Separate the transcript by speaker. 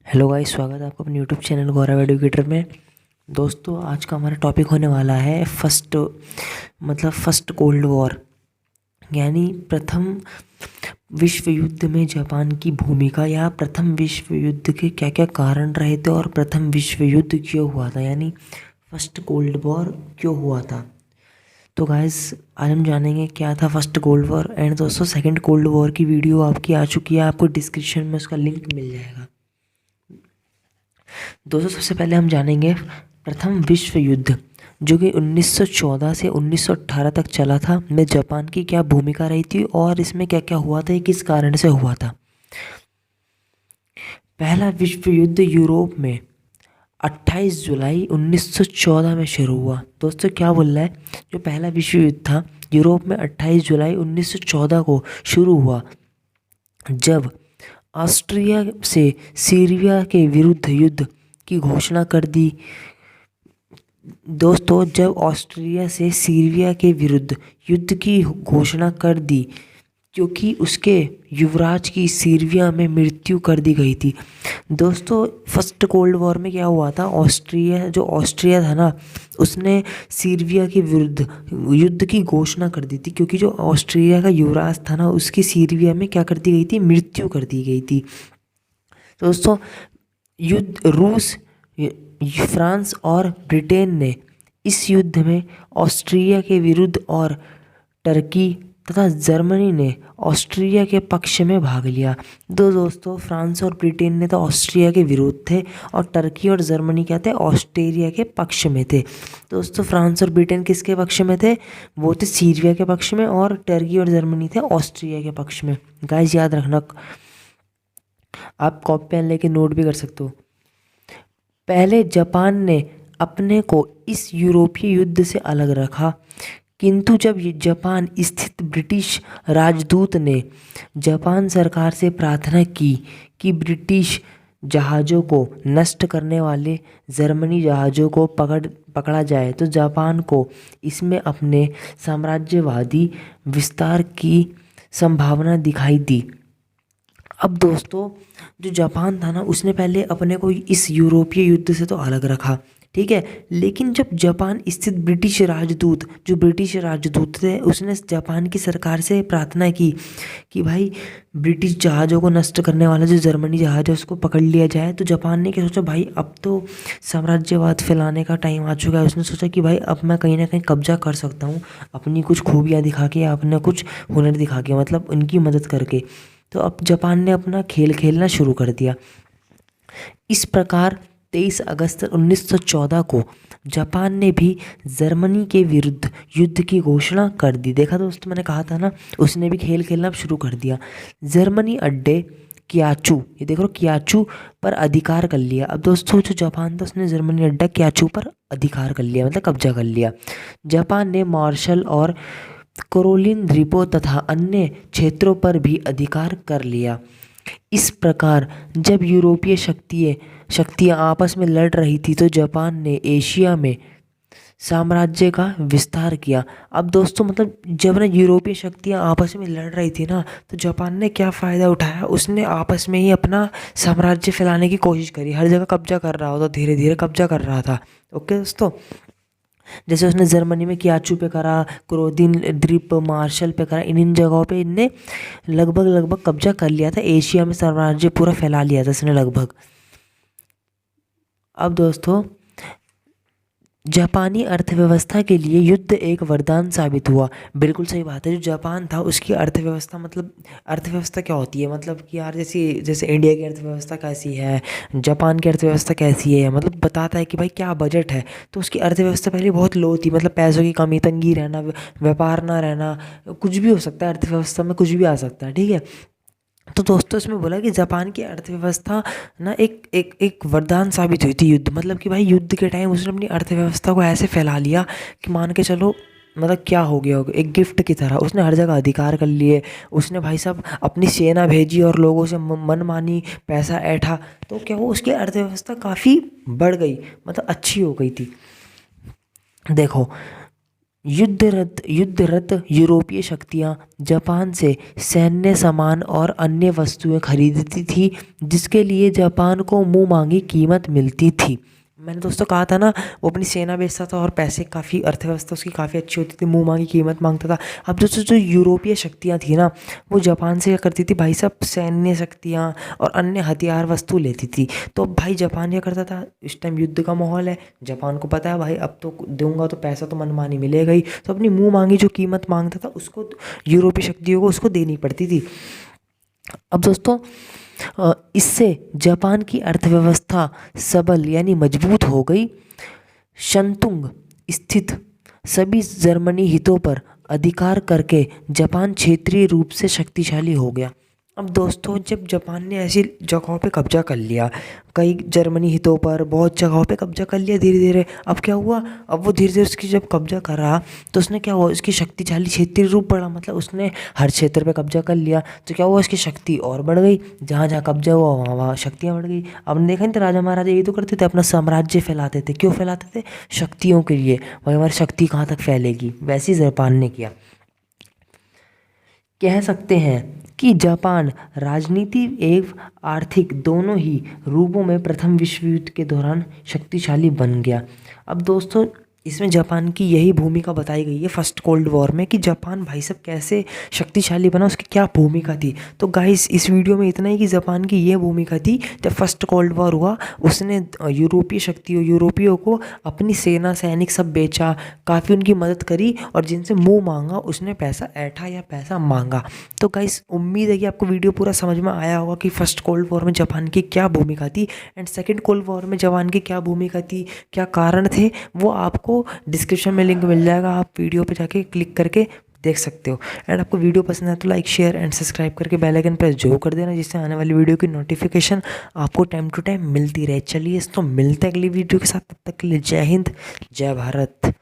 Speaker 1: Hello guys, स्वागत है आपका अपने यूट्यूब चैनल गौरव एडुकेटर में। दोस्तों, आज का हमारा टॉपिक होने वाला है फर्स्ट कोल्ड वॉर, यानी प्रथम विश्व युद्ध में जापान की भूमिका, या प्रथम विश्व युद्ध के क्या क्या कारण रहे थे और प्रथम विश्व युद्ध क्यों हुआ था, यानी फर्स्ट कोल्ड वॉर क्यों हुआ था। तो गाइस, आज हम जानेंगे क्या था फर्स्ट कोल्ड वॉर। एंड दोस्तों, सेकंड कोल्ड वॉर की वीडियो आपकी आ चुकी है, आपको डिस्क्रिप्शन में उसका लिंक मिल जाएगा। दोस्तों, सबसे पहले हम जानेंगे प्रथम विश्व युद्ध, जो कि 1914 से 1918 तक चला था, में जापान की क्या भूमिका रही थी और इसमें क्या क्या हुआ था, ये किस कारण से हुआ था। पहला विश्व युद्ध यूरोप में 28 जुलाई 1914 में शुरू हुआ। दोस्तों, क्या बोल रहा है, जो पहला विश्व युद्ध था यूरोप में 28 जुलाई 1914 को शुरू हुआ, जब ऑस्ट्रिया से सीरिया के विरुद्ध युद्ध की घोषणा कर दी। दोस्तों, जब ऑस्ट्रिया से सीरिया के विरुद्ध युद्ध की घोषणा कर दी, क्योंकि उसके युवराज की सीरिया में मृत्यु कर दी गई थी। दोस्तों, फर्स्ट कोल्ड वॉर में क्या हुआ था, ऑस्ट्रिया था ना, उसने सीरिया के विरुद्ध युद्ध की घोषणा कर दी थी, क्योंकि जो ऑस्ट्रिया का युवराज था ना, उसकी सीरिया में क्या कर दी गई थी, मृत्यु कर दी गई थी। दोस्तों, रूस, फ्रांस और ब्रिटेन ने इस युद्ध में ऑस्ट्रिया के विरुद्ध, और टर्की तथा जर्मनी ने ऑस्ट्रिया के पक्ष में भाग लिया। दोस्तों, फ्रांस और ब्रिटेन ने तो ऑस्ट्रिया के विरुद्ध थे, और टर्की और जर्मनी क्या थे, ऑस्ट्रिया के पक्ष में थे। दोस्तों, फ्रांस और ब्रिटेन किसके पक्ष में थे, वो थे सीरिया के पक्ष में, और टर्की और जर्मनी थे ऑस्ट्रिया के पक्ष में। गाइस, याद रखना, आप कॉपी पेन लेके नोट भी कर सकते हो। पहले जापान ने अपने को इस यूरोपीय युद्ध से अलग रखा, किंतु जब जापान स्थित ब्रिटिश राजदूत ने जापान सरकार से प्रार्थना की कि ब्रिटिश जहाज़ों को नष्ट करने वाले जर्मनी जहाज़ों को पकड़ा जाए, तो जापान को इसमें अपने साम्राज्यवादी विस्तार की संभावना दिखाई दी। अब दोस्तों, जो जापान था ना, उसने पहले अपने को इस यूरोपीय युद्ध से तो अलग रखा, ठीक है, लेकिन जब जापान स्थित ब्रिटिश राजदूत थे, उसने जापान की सरकार से प्रार्थना की कि भाई ब्रिटिश जहाज़ों को नष्ट करने वाला जो जर्मनी जहाज़ है उसको पकड़ लिया जाए। तो जापान ने क्या सोचा, भाई अब तो साम्राज्यवाद फैलाने का टाइम आ चुका है। उसने सोचा कि भाई अब मैं कहीं ना कहीं कब्जा कर सकता हूँ, अपनी कुछ खूबियाँ दिखा के या अपना कुछ हुनर दिखा के, मतलब उनकी मदद करके। तो अब जापान ने अपना खेल खेलना शुरू कर दिया। इस प्रकार 23 अगस्त 1914 को जापान ने भी जर्मनी के विरुद्ध युद्ध की घोषणा कर दी। देखा दोस्तों, मैंने कहा था ना, उसने भी खेल खेलना शुरू कर दिया। जर्मनी अड्डे कियाचू, ये देखो कियाचू पर अधिकार कर लिया। अब दोस्तों, जो जापान था उसने जर्मनी अड्डा कियाचू पर अधिकार कर लिया, मतलब कब्जा कर लिया। जापान ने मार्शल और करोलिन द्वीपों तथा अन्य क्षेत्रों पर भी अधिकार कर लिया। इस प्रकार जब यूरोपीय शक्तियाँ आपस में लड़ रही थी, तो जापान ने एशिया में साम्राज्य का विस्तार किया। अब दोस्तों, मतलब जब ना यूरोपीय शक्तियाँ आपस में लड़ रही थी ना, तो जापान ने क्या फ़ायदा उठाया, उसने आपस में ही अपना साम्राज्य फैलाने की कोशिश करी, हर जगह कब्जा कर रहा होता, धीरे धीरे कब्जा कर रहा था। ओके दोस्तों, जैसे उसने जर्मनी में कियाचू पे करा, क्रोदिन द्वीप मार्शल पे करा, इन जगहों पे इनने लगभग कब्जा कर लिया था, एशिया में साम्राज्य पूरा फैला लिया था इसने लगभग। अब दोस्तों, जापानी अर्थव्यवस्था के लिए युद्ध एक वरदान साबित हुआ। बिल्कुल सही बात है, जो जापान था उसकी अर्थव्यवस्था, मतलब अर्थव्यवस्था क्या होती है, मतलब कि यार जैसे जैसे इंडिया की अर्थव्यवस्था कैसी है, जापान की अर्थव्यवस्था कैसी है, मतलब बताता है कि भाई क्या बजट है। तो उसकी अर्थव्यवस्था पहले बहुत लो थी, मतलब पैसों की कमी, तंगी रहना, व्यापार ना रहना, कुछ भी हो सकता है, अर्थव्यवस्था में कुछ भी आ सकता है, ठीक है। तो दोस्तों, इसमें बोला कि जापान की अर्थव्यवस्था ना एक एक एक वरदान साबित हुई थी युद्ध, मतलब कि भाई युद्ध के टाइम उसने अपनी अर्थव्यवस्था को ऐसे फैला लिया कि मान के चलो, मतलब क्या हो गया होगा, एक गिफ्ट की तरह उसने हर जगह अधिकार कर लिए। उसने भाई साहब अपनी सेना भेजी और लोगों से मनमानी पैसा ऐंठा, तो क्या वो उसकी अर्थव्यवस्था काफ़ी बढ़ गई, मतलब अच्छी हो गई थी। देखो, युद्धरत यूरोपीय शक्तियां जापान से सैन्य सामान और अन्य वस्तुएं खरीदती थी, जिसके लिए जापान को मुंह मांगी कीमत मिलती थी। मैंने दोस्तों कहा था ना, वो अपनी सेना बेचता था और पैसे काफ़ी, अर्थव्यवस्था उसकी काफ़ी अच्छी होती थी, मुंह मांगी कीमत मांगता था। अब दोस्तों जो यूरोपीय शक्तियाँ थी ना, वो जापान से क्या करती थी भाई साहब, सैन्य शक्तियाँ और अन्य हथियार वस्तु लेती थी। तो भाई जापान क्या करता था, इस टाइम युद्ध का माहौल है, जापान को पता है भाई अब तो दूंगा तो पैसा तो मनमानी मिलेगा ही, तो अपनी मुंह मांगी जो कीमत मांगता था उसको यूरोपीय शक्तियों को उसको देनी पड़ती थी। अब दोस्तों इससे जापान की अर्थव्यवस्था सबल यानी मजबूत हो गई। शंतुंग स्थित सभी जर्मनी हितों पर अधिकार करके जापान क्षेत्रीय रूप से शक्तिशाली हो गया। अब दोस्तों जब जापान ने ऐसी जगहों पे कब्जा कर लिया, कई जर्मनी हितों पर बहुत जगहों पे कब्जा कर लिया धीरे धीरे, अब क्या हुआ, अब वो धीरे धीरे उसकी जब कब्जा करा तो उसने क्या हुआ, उसकी शक्तिशाली क्षेत्रीय रूप बढ़ा, मतलब उसने हर क्षेत्र पे कब्जा कर लिया, तो क्या हुआ, उसकी शक्ति और बढ़ गई, जहाँ जहाँ कब्जा हुआ वहाँ वहाँ शक्तियाँ बढ़ गई। अब देखा नहीं तो राजा महाराजा यही तो करते थे, अपना साम्राज्य फैलाते थे, क्यों फैलाते थे, शक्तियों के लिए, भाई हमारी शक्ति कहाँ तक फैलेगी, वैसे ही जापान ने किया। कह सकते हैं कि जापान राजनीति एवं आर्थिक दोनों ही रूपों में प्रथम विश्व युद्ध के दौरान शक्तिशाली बन गया। अब दोस्तों इसमें जापान की यही भूमिका बताई गई है फर्स्ट कोल्ड वॉर में, कि जापान भाई साहब कैसे शक्तिशाली बना, उसकी क्या भूमिका थी। तो गाइस इस वीडियो में इतना ही कि जापान की ये भूमिका थी, जब फर्स्ट कोल्ड वॉर हुआ उसने यूरोपियों को अपनी सेना सैनिक सब बेचा, काफ़ी उनकी मदद करी, और जिनसे मुंह मांगा उसने पैसा ऐठा या पैसा मांगा। तो गाइस उम्मीद है कि आपको वीडियो पूरा समझ में आया होगा कि फर्स्ट कोल्ड वॉर में जापान की क्या भूमिका थी, एंड सेकेंड कोल्ड वॉर में जापान की क्या भूमिका थी, क्या कारण थे, वो आपको डिस्क्रिप्शन में लिंक मिल जाएगा, आप वीडियो पे जाके क्लिक करके देख सकते हो। एंड आपको वीडियो पसंद है तो लाइक शेयर एंड सब्सक्राइब करके बेल आइकन प्रेस जरूर कर देना, जिससे आने वाली वीडियो की नोटिफिकेशन आपको टाइम टू टाइम मिलती रहे। चलिए तो मिलते हैं अगली वीडियो के साथ, तब तक के लिए जय हिंद, जय भारत।